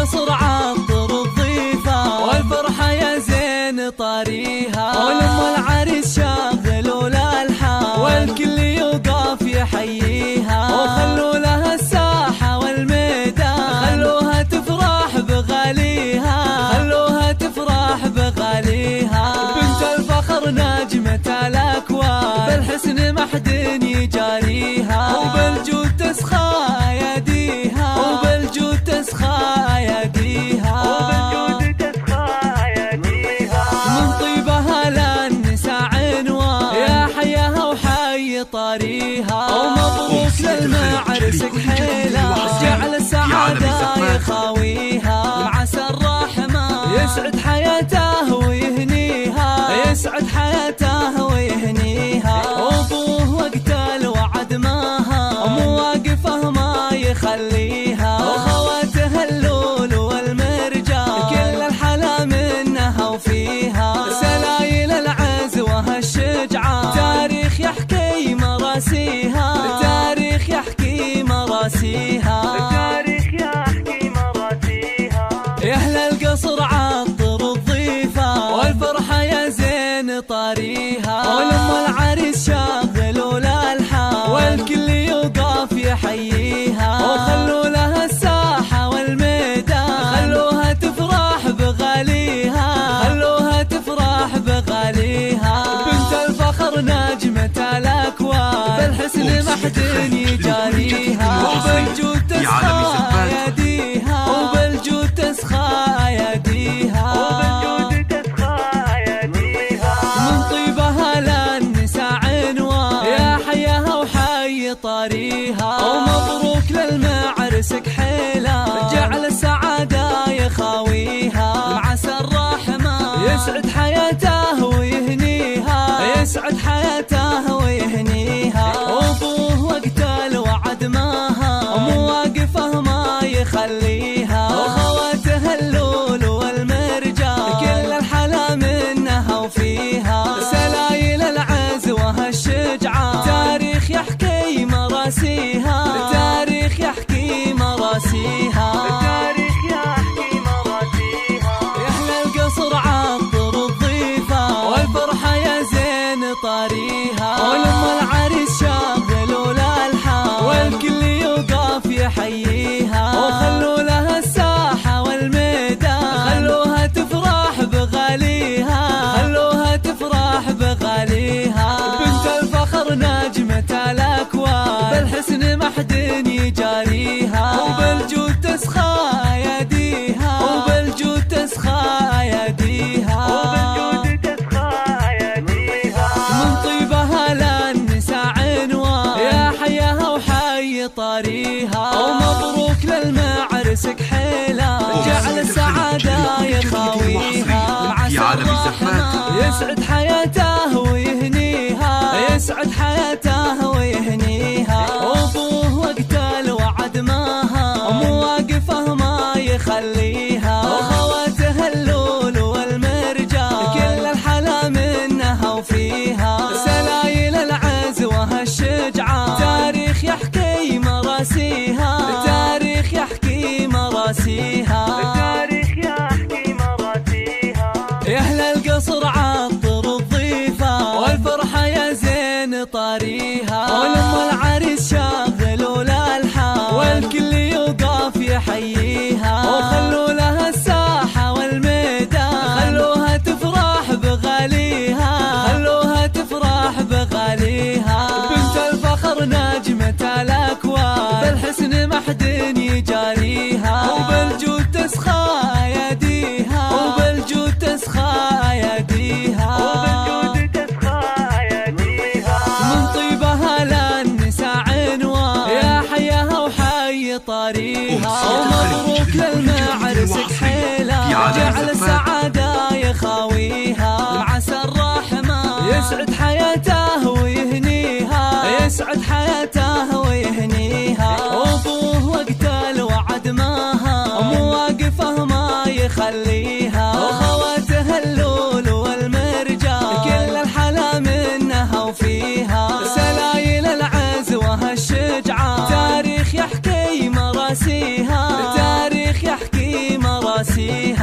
القصر عطر الضيفة والفرحة يا زين طاريها، ولم العريس شاغل الألحان والكل يوقف يحييها، وخلوا لها الساحة والميدان خلوها تفرح بغاليها، خلوها تفرح بغاليها. بنت الفخر نجمة الأكوان بالحسن ما حد يجاريها، وبالجود تسخى أياديها، وبالجود تسخى أياديها، وبالجود تسخى أياديها. من طيبها للنساء عنوان يا حياها وحي طاريها، ومبروك للمعرس كحيلة جعل السعادة يخاويها، وعسى الرحمن يسعد حياته ويهنيها، يسعد حياته ويهنيها. وابوه وقت الوعد ماها مواقفه ما يخليها، وخواته اللول والمرجان كل الحلا منها وفيها، سلايل العز وهالشجعان تاريخ يحكي مراسيها، تاريخ يحكي مراسيها، تاريخ يحكي مراسيها. يا أهل القصر عطر الضيفة والفرحة يا زين طاريها، ولم العريس شاغل الألحان والكل يوقف يحييها، وخلوا لها الساحة والميدان خلوها تفرح بغاليها، خلوها تفرح بغاليها. بنت الفخر نجمة الأكوان بالحسن ما حد يجاريها، وبالجود تسخى أياديها، وبالجود تسخى أياديها، وبالجود تسخى أياديها. من طيبها للنساء عنوان يا حياها وحي طاريها، ومبروك للمعرس كحيلة جعل السعادة يخاويها، وعسى الرحمن يسعد حياته ويهنيها، يسعد حياته ويهنيها. وابوه وقت الوعد ماها مواقفه ما يخليها، وخواته اللول والمرجان كل الحلا منها وفيها، سلايل العز وهالشجعان تاريخ يحكي مراسيها، تاريخ يحكي مراسيها، تاريخ يحكي مراسيها. يا أهل القصر عطر الضيفة والفرحة يا زين طاريها، ولم العريس شاغل الألحان والكل يوقف يحييها، وخلوا لها الساحة والميدان خلوها تفرح بغاليها، خلوها تفرح بغاليها. بنت الفخر نجمة الأكوان بالحسن ما حد يجاريها، وبالجود تسخى أياديها، وبالجود تسخى أياديها، وبالجود تسخى أياديها. من طيبها للنساء عنوان يا حياها وحي طاريها، ومبروك للمعرس كحيلة جعل السعادة يخاويها، وعسى الرحمن يسعد حياته ويهنيها، يسعد حياته ويهنيها. وابوه وقت الوعد ماها مواقفه ما يخليها، وخواته اللول والمرجان كل الحلا منها وفيها، سلايل العز وهالشجعان تاريخ يحكي مراسيها، تاريخ يحكي مراسيها، تاريخ يحكي مراسيها. يا أهل القصر عطر الضيفة والفرحة يا زين طاريها، ولم العريس شاغل الألحان والكل يوقف يحييها، وخلوا لها الساحة والميدان خلوها تفرح بغاليها، خلوها تفرح بغاليها. بنت الفخر نجمة الأكوان بالحسن ما حد يجاريها، وبالجود تسخى أياديها، وبالجود تسخى أياديها، وبالجود تسخى أياديها. من طيبها للنساء عنوان يا حياها وحي طاريها، ومبروك للمعرس كحيلة جعل السعادة يخاويها، وعسى الرحمن يسعد حياته ويهنيها، يسعد حياته ويهنيها. وابوه وقت الوعد ماها مواقفه ما يخليها، وخواته اللول والمرجان كل الحلا منها وفيها، سلايل العز وهالشجعان تاريخ يحكي مراسيها، تاريخ يحكي ناسيها.